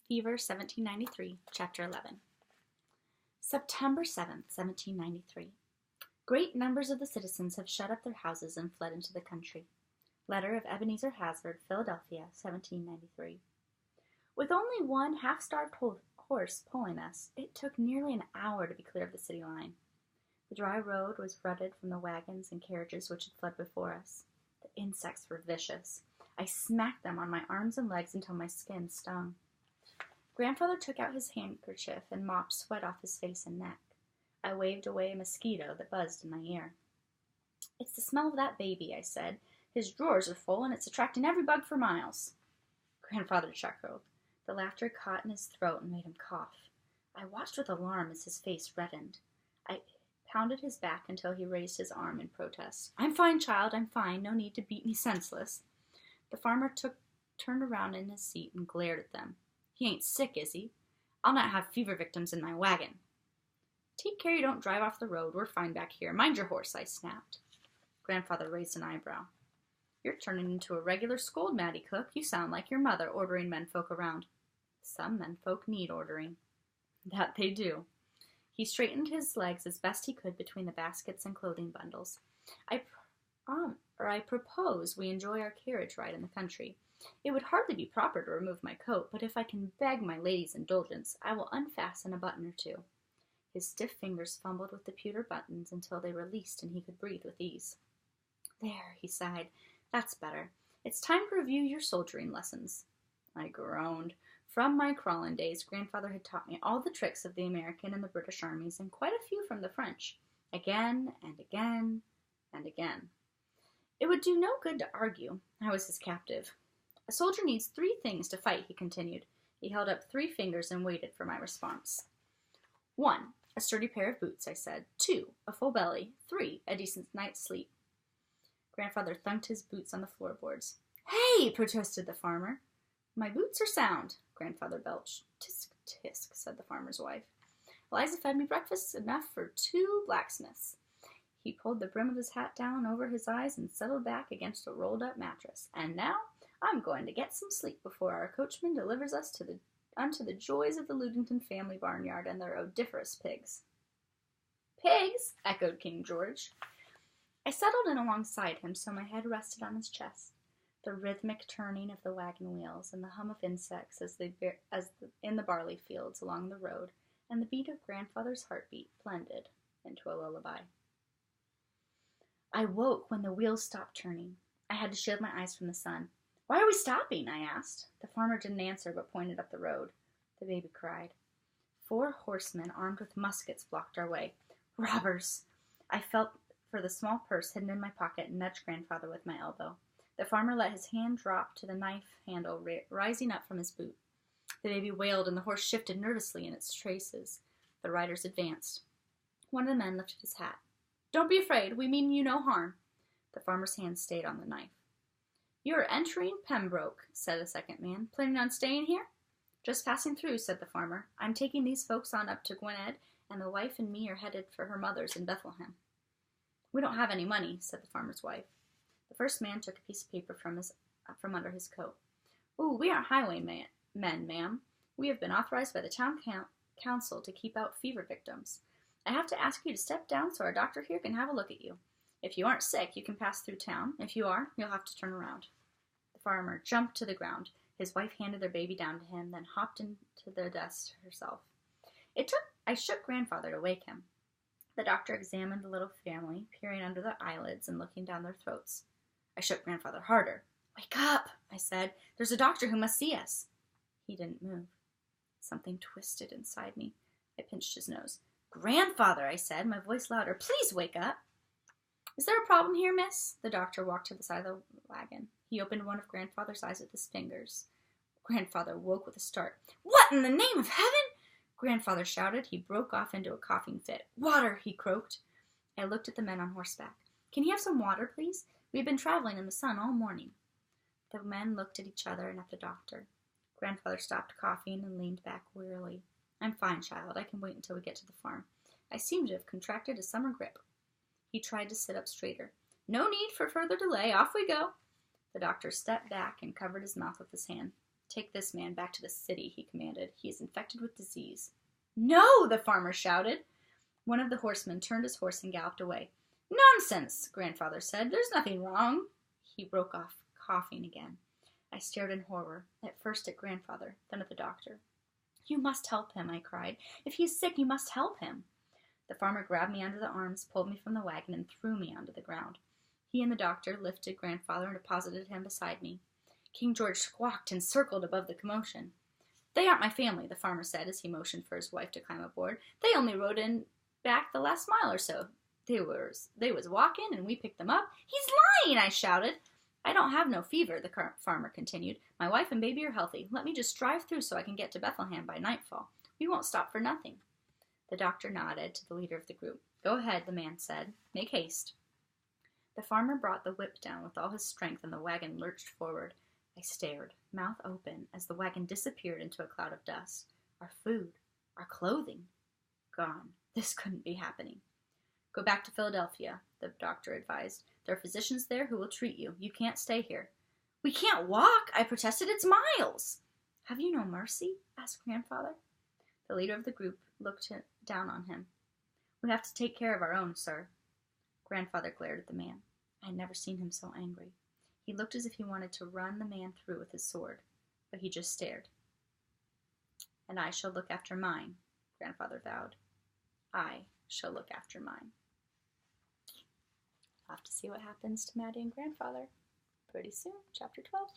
Fever, 1793, Chapter 11. September 7th, 1793. Great numbers of the citizens have shut up their houses and fled into the country. Letter of Ebenezer Hazard, Philadelphia, 1793. With only one half-starved horse pulling us, it took nearly an hour to be clear of the city line. The dry road was rutted from the wagons and carriages which had fled before us. The insects were vicious. I smacked them on my arms and legs until my skin stung. Grandfather took out his handkerchief and mopped sweat off his face and neck. I waved away a mosquito that buzzed in my ear. "It's the smell of that baby," I said. "His drawers are full, and it's attracting every bug for miles." Grandfather chuckled. The laughter caught in his throat and made him cough. I watched with alarm as his face reddened. I pounded his back until he raised his arm in protest. "I'm fine, child, I'm fine. No need to beat me senseless." The farmer turned around in his seat and glared at them. "He ain't sick, is he? I'll not have fever victims in my wagon." "Take care you don't drive off the road. We're fine back here. Mind your horse," I snapped. Grandfather raised an eyebrow. "You're turning into a regular scold, Matty Cook. You sound like your mother ordering menfolk around." "Some menfolk need ordering." "That they do." He straightened his legs as best he could between the baskets and clothing bundles. I propose we enjoy our carriage ride in the country. It would hardly be proper to remove my coat, but if I can beg my lady's indulgence, I will unfasten a button or two. His stiff fingers fumbled with the pewter buttons until they released and he could breathe with ease. "There," he sighed. "That's better. It's time to review your soldiering lessons." I groaned. From my crawling days, Grandfather had taught me all the tricks of the American and the British armies, and quite a few from the French. Again and again and again. It would do no good to argue. I was his captive. "A soldier needs 3 things to fight," he continued. He held up 3 fingers and waited for my response. 1, a sturdy pair of boots, I said. 2, a full belly. 3, a decent night's sleep. Grandfather thunked his boots on the floorboards. "Hey!" protested the farmer. "My boots are sound," Grandfather belched. "Tisk, tisk," said the farmer's wife. "Eliza fed me breakfast enough for 2 blacksmiths." He pulled the brim of his hat down over his eyes and settled back against a rolled-up mattress. "And now I'm going to get some sleep before our coachman delivers us unto the joys of the Ludington family barnyard and their odoriferous pigs." "Pigs?" echoed King George. I settled in alongside him so my head rested on his chest. The rhythmic turning of the wagon wheels and the hum of insects in the barley fields along the road and the beat of Grandfather's heartbeat blended into a lullaby. I woke when the wheels stopped turning. I had to shield my eyes from the sun. "Why are we stopping?" I asked. The farmer didn't answer but pointed up the road. The baby cried. 4 horsemen armed with muskets blocked our way. "Robbers!" I felt for the small purse hidden in my pocket and nudged Grandfather with my elbow. The farmer let his hand drop to the knife handle rising up from his boot. The baby wailed and the horse shifted nervously in its traces. The riders advanced. One of the men lifted his hat. "Don't be afraid. We mean you no harm." The farmer's hand stayed on the knife. "You are entering Pembroke," said a second man. "Planning on staying here?" "Just passing through," said the farmer. "I'm taking these folks on up to Gwynedd, and the wife and me are headed for her mother's in Bethlehem." "We don't have any money," said the farmer's wife. The first man took a piece of paper from under his coat. "Ooh, we aren't highwaymen, ma'am. We have been authorized by the town council to keep out fever victims. I have to ask you to step down so our doctor here can have a look at you. If you aren't sick, you can pass through town. If you are, you'll have to turn around." The farmer jumped to the ground. His wife handed their baby down to him, then hopped into the desk herself. I shook Grandfather to wake him. The doctor examined the little family, peering under their eyelids and looking down their throats. I shook Grandfather harder. "Wake up," I said. "There's a doctor who must see us." He didn't move. Something twisted inside me. I pinched his nose. "Grandfather," I said, my voice louder, "please wake up." "Is there a problem here, miss?" The doctor walked to the side of the wagon. He opened one of Grandfather's eyes with his fingers. Grandfather woke with a start. "What in the name of heaven?" Grandfather shouted. He broke off into a coughing fit. "Water," he croaked. I looked at the men on horseback. "Can he have some water, please? We've been traveling in the sun all morning." The men looked at each other and at the doctor. Grandfather stopped coughing and leaned back wearily. "I'm fine, child. I can wait until we get to the farm. I seem to have contracted a summer grip." He tried to sit up straighter. "No need for further delay. Off we go." The doctor stepped back and covered his mouth with his hand. Take this man back to the city, he commanded. He is infected with disease. No, the farmer shouted. One of the horsemen turned his horse and galloped away. Nonsense, Grandfather said. There's nothing wrong. He broke off, coughing again. I stared in horror, at first at Grandfather, then at the doctor. You must help him, I cried. If he is sick, you must help him. The farmer grabbed me under the arms, pulled me from the wagon, and threw me onto the ground. He and the doctor lifted Grandfather and deposited him beside me. King George squawked and circled above the commotion. They aren't my family, the farmer said as he motioned for his wife to climb aboard. They only rode in back the last mile or so. They was walking, and we picked them up. He's lying, I shouted. I don't have no fever, the farmer continued. My wife and baby are healthy. Let me just drive through so I can get to Bethlehem by nightfall. We won't stop for nothing. The doctor nodded to the leader of the group. Go ahead, the man said. Make haste. The farmer brought the whip down with all his strength, and the wagon lurched forward. I stared, mouth open, as the wagon disappeared into a cloud of dust. Our food, our clothing, gone. This couldn't be happening. Go back to Philadelphia, the doctor advised. There are physicians there who will treat you. You can't stay here. We can't walk, I protested. It's miles. Have you no mercy? Asked Grandfather. The leader of the group looked down on him. We have to take care of our own, sir. Grandfather glared at the man. I had never seen him so angry. He looked as if he wanted to run the man through with his sword, but he just stared. And I shall look after mine, Grandfather vowed. I shall look after mine. I'll have to see what happens to Maddie and Grandfather pretty soon, chapter 12.